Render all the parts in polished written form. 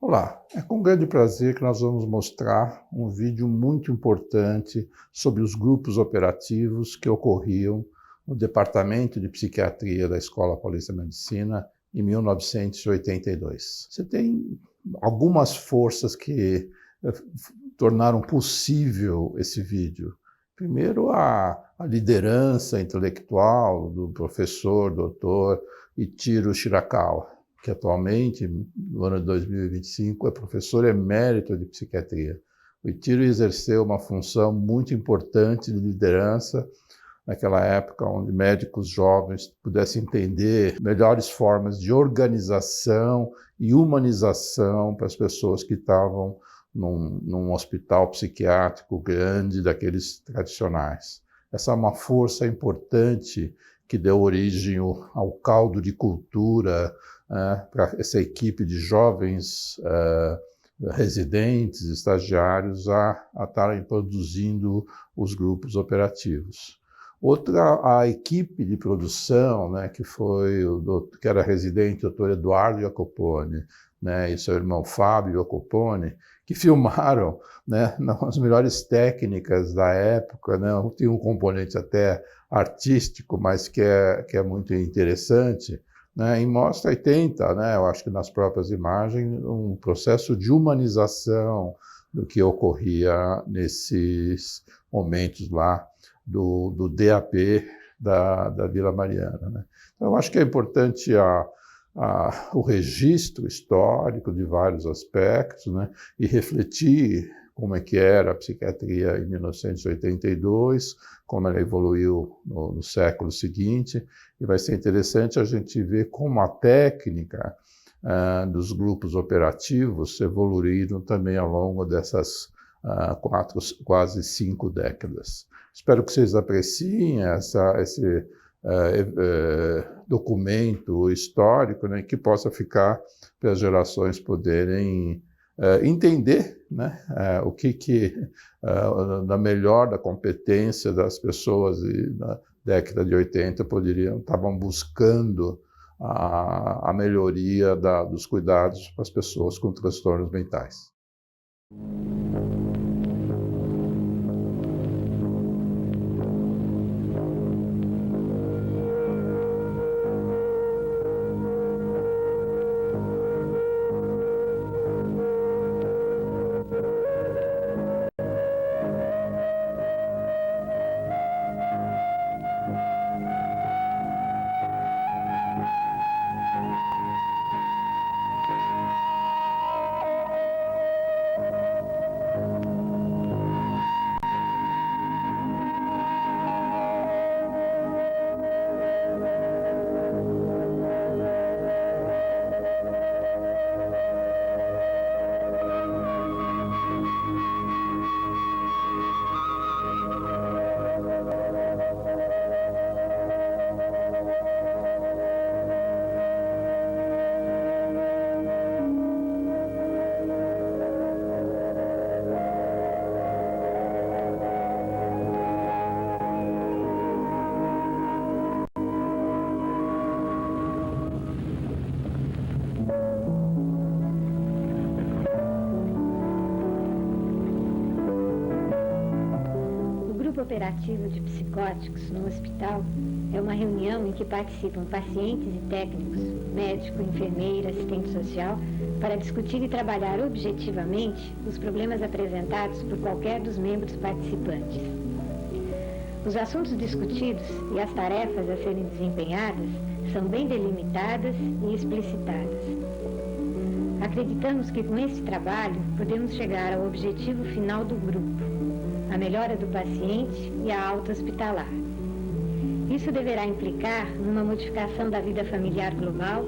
Olá, é com grande prazer que nós vamos mostrar um vídeo muito importante sobre os grupos operativos que ocorriam no Departamento de Psiquiatria da Escola Paulista de Medicina em 1982. Você tem algumas forças que tornaram possível esse vídeo. Primeiro, a liderança intelectual do professor, doutor Ichiro Shirakawa, que atualmente, no ano de 2025, é professor emérito de psiquiatria. O Ichiro exerceu uma função muito importante de liderança naquela época, onde médicos jovens pudessem entender melhores formas de organização e humanização para as pessoas que estavam num hospital psiquiátrico grande, daqueles tradicionais. Essa é uma força importante que deu origem ao caldo de cultura para essa equipe de jovens residentes, estagiários, a estarem produzindo os grupos operativos. Outra, a equipe de produção, que era residente, o doutor Eduardo Jacopone, e seu irmão Fábio Jacopone, que filmaram as melhores técnicas da época, tem um componente até artístico, mas que é muito interessante, e mostra, e tenta, eu acho que nas próprias imagens, um processo de humanização do que ocorria nesses momentos lá do DAP da Vila Mariana. Então, eu acho que é importante o registro histórico de vários aspectos, e refletir como é que era a psiquiatria em 1982, como ela evoluiu no século seguinte, e vai ser interessante a gente ver como a técnica dos grupos operativos evoluíram também ao longo dessas quase 5 décadas. Espero que vocês apreciem esse documento histórico, que possa ficar para as gerações poderem entender o que da melhor da competência das pessoas na década de 80 estavam buscando a melhoria dos cuidados para as pessoas com transtornos mentais. Operativo de psicóticos no hospital é uma reunião em que participam pacientes e técnicos, médico, enfermeira, assistente social, para discutir e trabalhar objetivamente os problemas apresentados por qualquer dos membros participantes. Os assuntos discutidos e as tarefas a serem desempenhadas são bem delimitadas e explicitadas. Acreditamos que com esse trabalho podemos chegar ao objetivo final do grupo, a melhora do paciente e a alta hospitalar. Isso deverá implicar numa modificação da vida familiar global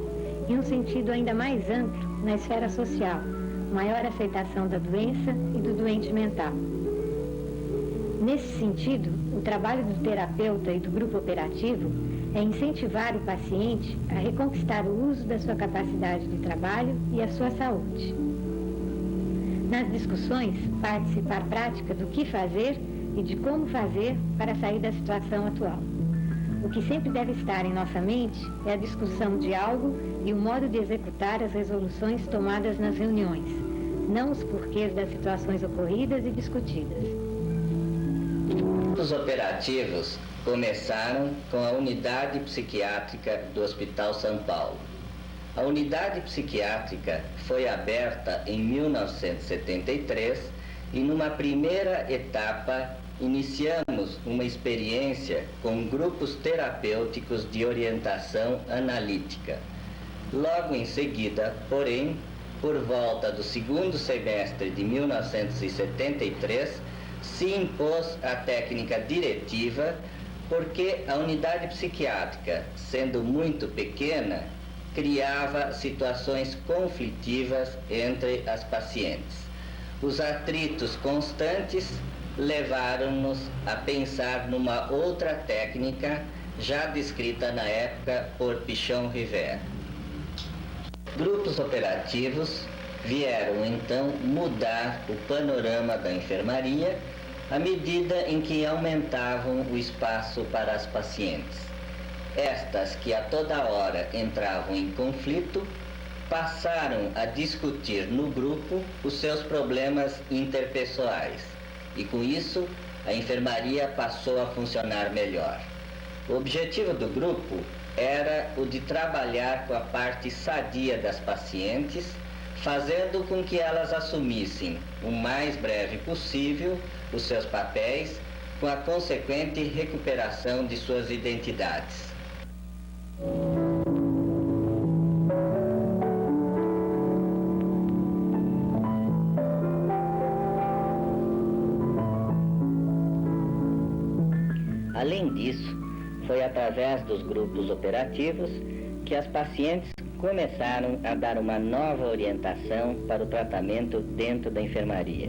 e um sentido ainda mais amplo na esfera social, maior aceitação da doença e do doente mental. Nesse sentido, o trabalho do terapeuta e do grupo operativo é incentivar o paciente a reconquistar o uso da sua capacidade de trabalho e a sua saúde. Nas discussões, parte-se para a prática do que fazer e de como fazer para sair da situação atual. O que sempre deve estar em nossa mente é a discussão de algo e o modo de executar as resoluções tomadas nas reuniões, não os porquês das situações ocorridas e discutidas. Os operativos começaram com a unidade psiquiátrica do Hospital São Paulo. A unidade psiquiátrica foi aberta em 1973 e, numa primeira etapa, iniciamos uma experiência com grupos terapêuticos de orientação analítica. Logo em seguida, porém, por volta do segundo semestre de 1973, se impôs a técnica diretiva, porque a unidade psiquiátrica, sendo muito pequena, criava situações conflitivas entre as pacientes. Os atritos constantes levaram-nos a pensar numa outra técnica já descrita na época por Pichon Rivière. Grupos operativos vieram então mudar o panorama da enfermaria à medida em que aumentavam o espaço para as pacientes. Estas que a toda hora entravam em conflito passaram a discutir no grupo os seus problemas interpessoais e, com isso, a enfermaria passou a funcionar melhor. O objetivo do grupo era o de trabalhar com a parte sadia das pacientes, fazendo com que elas assumissem o mais breve possível os seus papéis, com a consequente recuperação de suas identidades. Além disso, foi através dos grupos operativos que as pacientes começaram a dar uma nova orientação para o tratamento dentro da enfermaria.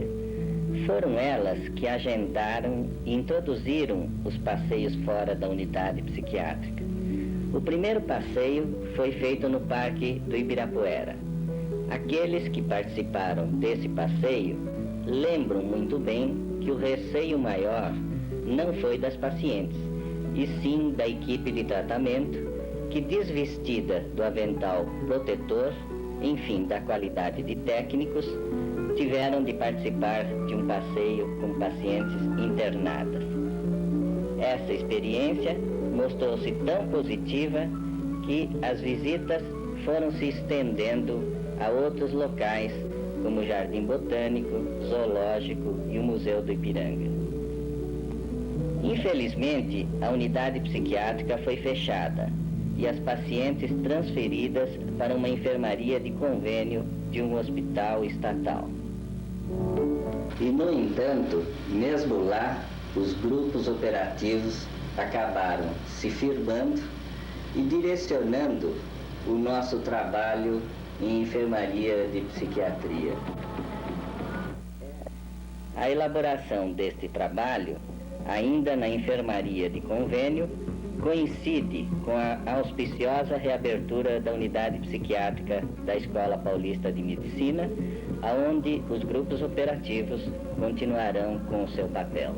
Foram elas que agendaram e introduziram os passeios fora da unidade psiquiátrica. O primeiro passeio foi feito no Parque do Ibirapuera. Aqueles que participaram desse passeio lembram muito bem que o receio maior não foi das pacientes, e sim da equipe de tratamento, que, desvestida do avental protetor, enfim, da qualidade de técnicos, tiveram de participar de um passeio com pacientes internadas. Essa experiência mostrou-se tão positiva que as visitas foram se estendendo a outros locais, como o Jardim Botânico, Zoológico e o Museu do Ipiranga. Infelizmente, a unidade psiquiátrica foi fechada e as pacientes transferidas para uma enfermaria de convênio de um hospital estatal. E, no entanto, mesmo lá, os grupos operativos acabaram se firmando e direcionando o nosso trabalho em enfermaria de psiquiatria. A elaboração deste trabalho, ainda na enfermaria de convênio, coincide com a auspiciosa reabertura da unidade psiquiátrica da Escola Paulista de Medicina, aonde os grupos operativos continuarão com o seu papel.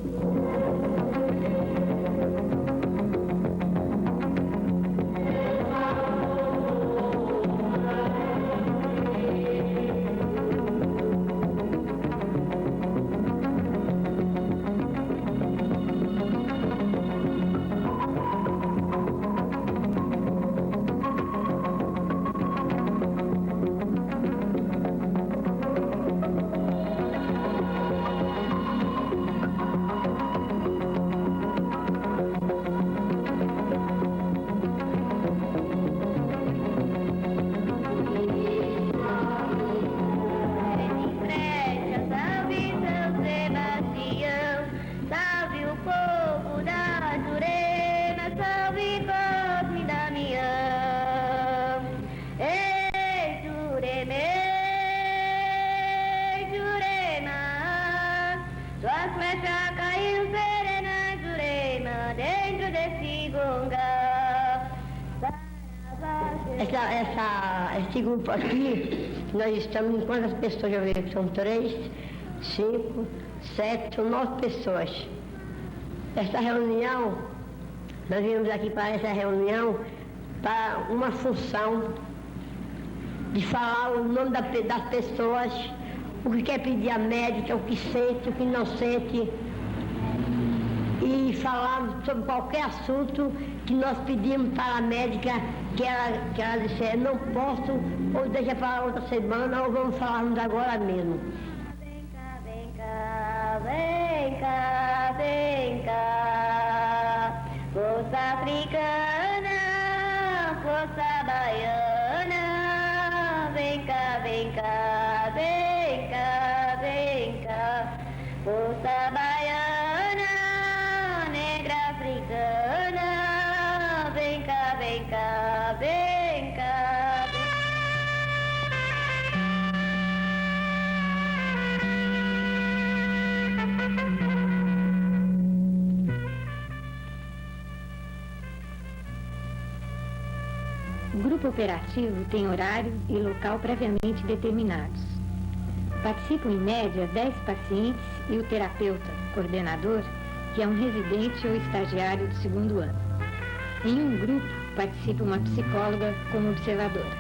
Esse grupo aqui, nós estamos em quantas pessoas? Já veio? São 3, 5, 7, são 9 pessoas. Esta reunião Nós viemos aqui para essa reunião para uma função de falar o nome das pessoas, o que quer pedir à médica, o que sente, o que não sente, e falar sobre qualquer assunto que nós pedimos para a médica, que ela disser, não posso, ou deixa para outra semana, ou vamos falarmos agora mesmo. Vem cá, vem cá, vem cá, vem cá, força africana, força baiana, vem cá, vem cá, vem cá, vem cá, força baiana, negra africana, vem cá, vem cá, vem cá, vem cá. O grupo operativo tem horário e local previamente determinados. Participam em média 10 pacientes e o terapeuta, coordenador, que é um residente ou estagiário do segundo ano. Em um grupo participa uma psicóloga como observadora.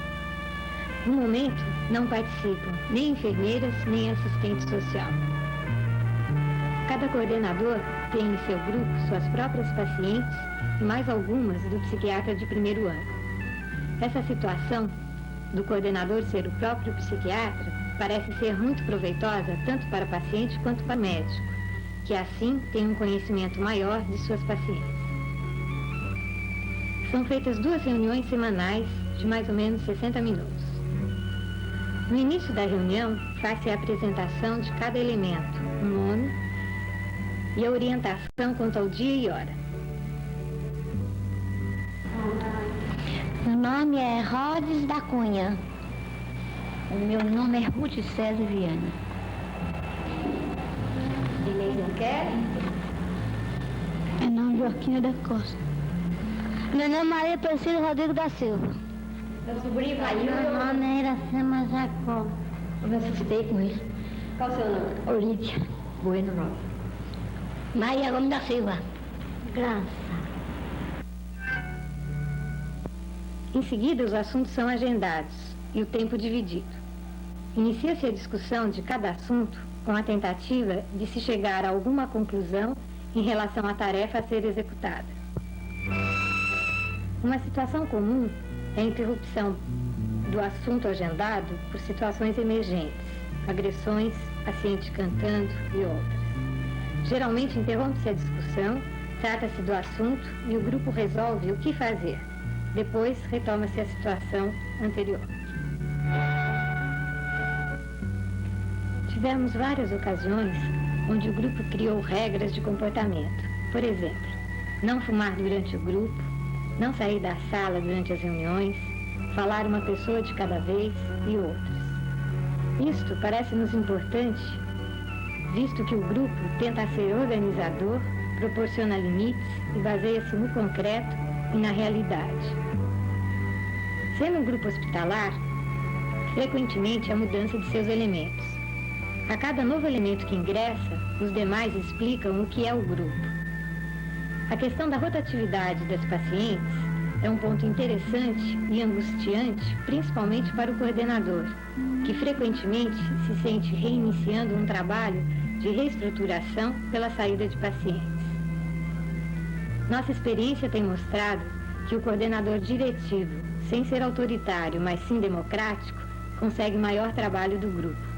No momento, não participam nem enfermeiras nem assistente social. Cada coordenador tem em seu grupo suas próprias pacientes e mais algumas do psiquiatra de primeiro ano. Essa situação do coordenador ser o próprio psiquiatra parece ser muito proveitosa tanto para o paciente quanto para o médico, que assim tem um conhecimento maior de suas pacientes. São feitas 2 reuniões semanais de mais ou menos 60 minutos. No início da reunião, faz-se a apresentação de cada elemento, o nome e a orientação quanto ao dia e hora. Meu nome é Rhodes da Cunha. O meu nome é Ruth César Viana. Inês não quer? Meu nome é Joaquina da Costa. Meu nome é Maria Priscila Rodrigo da Silva. Meu sobrinho vai. Meu nome é Iracema Jacó. Eu me assustei com isso. Qual o seu nome? Olívia. Bueno Rosa. Maria Gomes da Silva. Graça. Em seguida, os assuntos são agendados e o tempo dividido. Inicia-se a discussão de cada assunto com a tentativa de se chegar a alguma conclusão em relação à tarefa a ser executada. Uma situação comum é a interrupção do assunto agendado por situações emergentes, agressões, paciente cantando e outras. Geralmente interrompe-se a discussão, trata-se do assunto e o grupo resolve o que fazer. Depois, retoma-se a situação anterior. Tivemos várias ocasiões onde o grupo criou regras de comportamento. Por exemplo, não fumar durante o grupo, não sair da sala durante as reuniões, falar uma pessoa de cada vez e outras. Isto parece-nos importante, visto que o grupo tenta ser organizador, proporciona limites e baseia-se no concreto e na realidade. Sendo um grupo hospitalar, frequentemente há mudança de seus elementos. A cada novo elemento que ingressa, os demais explicam o que é o grupo. A questão da rotatividade das pacientes é um ponto interessante e angustiante, principalmente para o coordenador, que frequentemente se sente reiniciando um trabalho de reestruturação pela saída de pacientes. Nossa experiência tem mostrado que o coordenador diretivo, sem ser autoritário, mas sim democrático, consegue maior trabalho do grupo.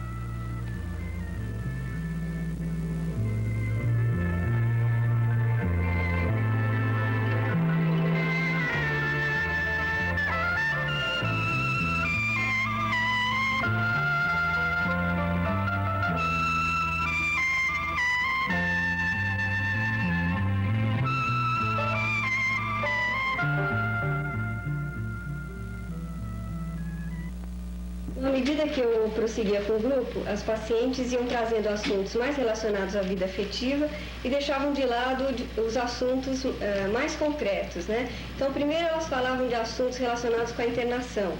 À medida que eu prosseguia com o grupo, as pacientes iam trazendo assuntos mais relacionados à vida afetiva e deixavam de lado os assuntos mais concretos, né? Então, primeiro elas falavam de assuntos relacionados com a internação,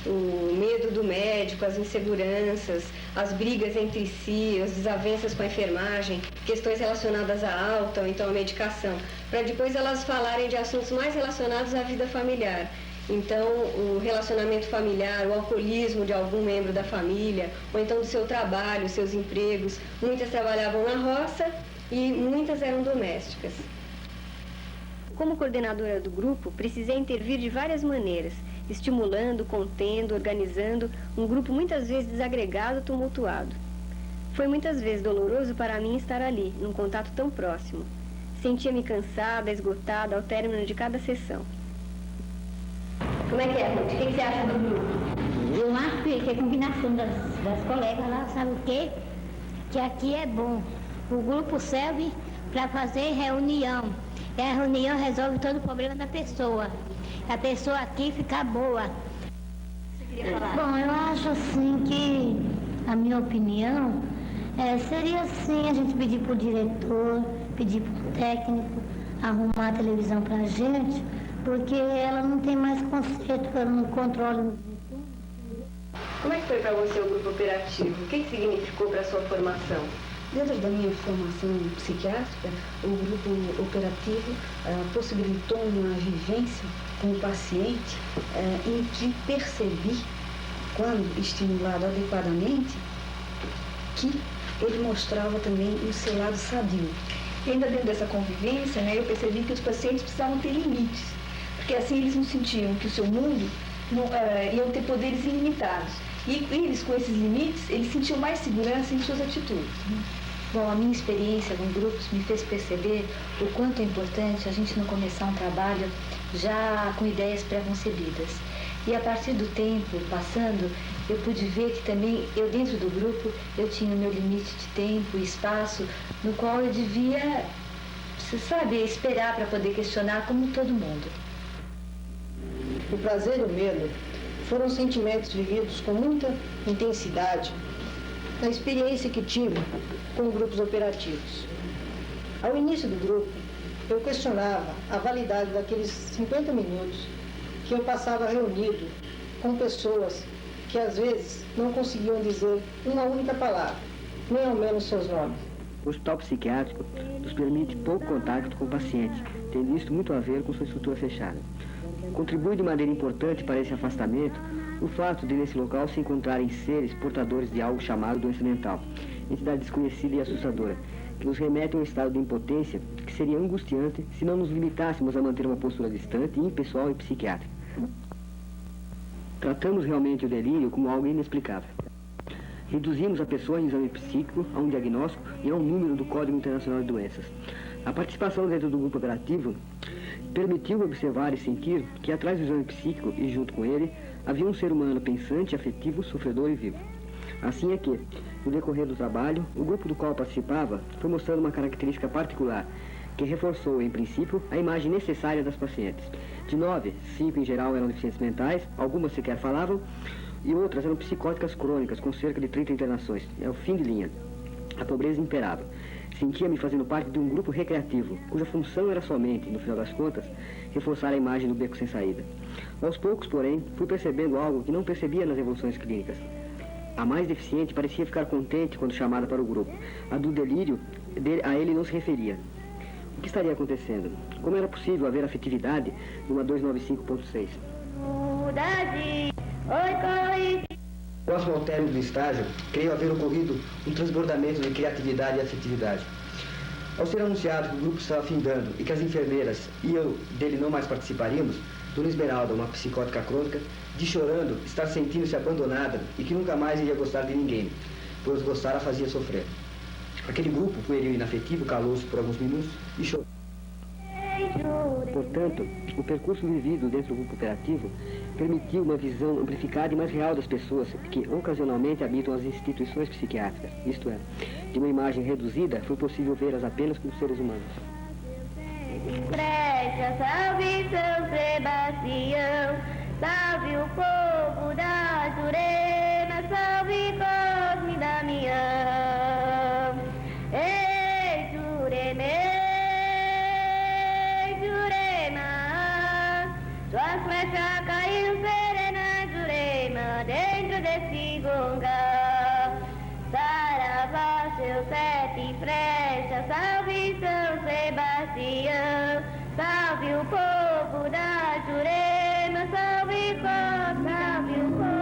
o medo do médico, as inseguranças, as brigas entre si, as desavenças com a enfermagem. questões relacionadas à alta ou então à medicação, para depois elas falarem de assuntos mais relacionados à vida familiar. Então, o relacionamento familiar, o alcoolismo de algum membro da família, ou então do seu trabalho, seus empregos. Muitas trabalhavam na roça e muitas eram domésticas. Como coordenadora do grupo, precisei intervir de várias maneiras, estimulando, contendo, organizando um grupo muitas vezes desagregado, tumultuado. Foi muitas vezes doloroso para mim estar ali, num contato tão próximo. Sentia-me cansada, esgotada ao término de cada sessão. Como é que é, Ruth? O que você acha do grupo? Eu acho que a combinação das colegas lá, sabe o quê? Que aqui é bom. O grupo serve para fazer reunião. E a reunião resolve todo o problema da pessoa. A pessoa aqui fica boa. Você queria falar? Bom, eu acho assim que, a minha opinião, seria assim, a gente pedir para o diretor, pedir para o técnico arrumar a televisão para a gente, porque ela não tem mais conceito, ela não controla. Como é que foi para você o grupo operativo? O que significou para a sua formação? Dentro da minha formação psiquiátrica, o grupo operativo possibilitou uma vivência com o paciente em que percebi, quando estimulado adequadamente, que ele mostrava também o seu lado sadio. E ainda dentro dessa convivência, eu percebi que os pacientes precisavam ter limites, porque assim eles não sentiam que o seu mundo iam ter poderes ilimitados. E eles, com esses limites, eles sentiam mais segurança em suas atitudes. Bom, a minha experiência com grupos me fez perceber o quanto é importante a gente não começar um trabalho já com ideias pré-concebidas. E a partir do tempo passando, eu pude ver que também eu dentro do grupo, eu tinha o meu limite de tempo e espaço, no qual eu devia, você sabe, esperar para poder questionar como todo mundo. O prazer e o medo foram sentimentos vividos com muita intensidade na experiência que tive com grupos operativos. Ao início do grupo, eu questionava a validade daqueles 50 minutos que eu passava reunido com pessoas que às vezes não conseguiam dizer uma única palavra, nem ao menos seus nomes. O hospital psiquiátrico nos permite pouco contato com o paciente, tendo isso muito a ver com sua estrutura fechada. Contribui de maneira importante para esse afastamento o fato de nesse local se encontrarem seres portadores de algo chamado doença mental, entidade desconhecida e assustadora, que nos remete a um estado de impotência que seria angustiante se não nos limitássemos a manter uma postura distante, impessoal e psiquiátrica. Tratamos realmente o delírio como algo inexplicável. Reduzimos a pessoa em exame psíquico a um diagnóstico e a um número do Código Internacional de Doenças. A participação dentro do grupo operativo permitiu observar e sentir que atrás do exame psíquico e junto com ele havia um ser humano pensante, afetivo, sofredor e vivo. Assim é que, no decorrer do trabalho, o grupo do qual participava foi mostrando uma característica particular que reforçou, em princípio, a imagem necessária das pacientes. De 9, 5 em geral eram deficientes mentais, algumas sequer falavam, e outras eram psicóticas crônicas, com cerca de 30 internações. É o fim de linha. A pobreza imperava. Sentia-me fazendo parte de um grupo recreativo, cuja função era somente, no final das contas, reforçar a imagem do beco sem saída. Aos poucos, porém, fui percebendo algo que não percebia nas evoluções clínicas. A mais deficiente parecia ficar contente quando chamada para o grupo. A do delírio, a ele não se referia. O que estaria acontecendo? Como era possível haver afetividade numa 295.6? Próximo ao término do estágio, creio haver ocorrido um transbordamento de criatividade e afetividade. Ao ser anunciado que o grupo estava findando e que as enfermeiras e eu dele não mais participaríamos, Dona Esmeralda, uma psicótica crônica, de chorando, estar sentindo-se abandonada e que nunca mais iria gostar de ninguém, pois gostar a fazia sofrer. Aquele grupo, pueril e inafetivo, calou-se por alguns minutos e chorou. Portanto, o percurso vivido dentro do grupo operativo permitiu uma visão amplificada e mais real das pessoas que ocasionalmente habitam as instituições psiquiátricas. Isto é, de uma imagem reduzida, foi possível vê-las apenas como seres humanos. Presta, salve São Sebastião, salve o povo da Jurema, salve Cosme e Damião. Ei, Jurema, suas flechas caíram serena, Jurema, dentro desse gonga. Saravá, seus 7 flechas Terra, salve São Sebastião, salve o povo da Jurema, salve Foz, salve o povo.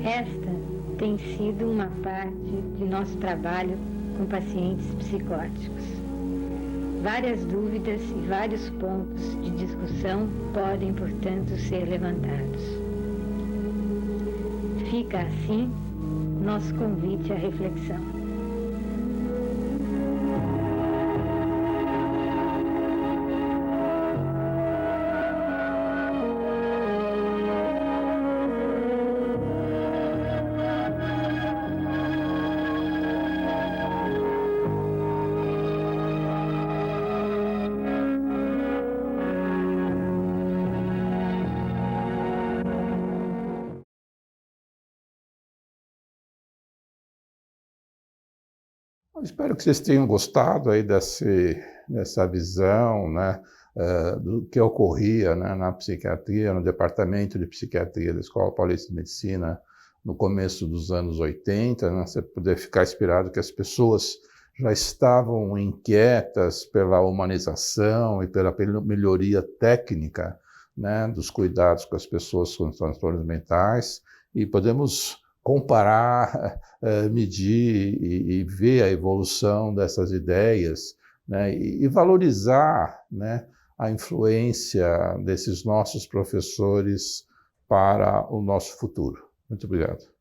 Esta tem sido uma parte de nosso trabalho com pacientes psicóticos. Várias dúvidas e vários pontos de discussão podem, portanto, ser levantados. Fica assim nosso convite à reflexão. Eu espero que vocês tenham gostado aí dessa visão, né, do que ocorria, né, na psiquiatria, no departamento de psiquiatria da Escola Paulista de Medicina no começo dos anos 80, né, você poder ficar inspirado que as pessoas já estavam inquietas pela humanização e pela melhoria técnica, né, dos cuidados com as pessoas com transtornos mentais, e podemos comparar, medir e ver a evolução dessas ideias, né, e valorizar, né, a influência desses nossos professores para o nosso futuro. Muito obrigado.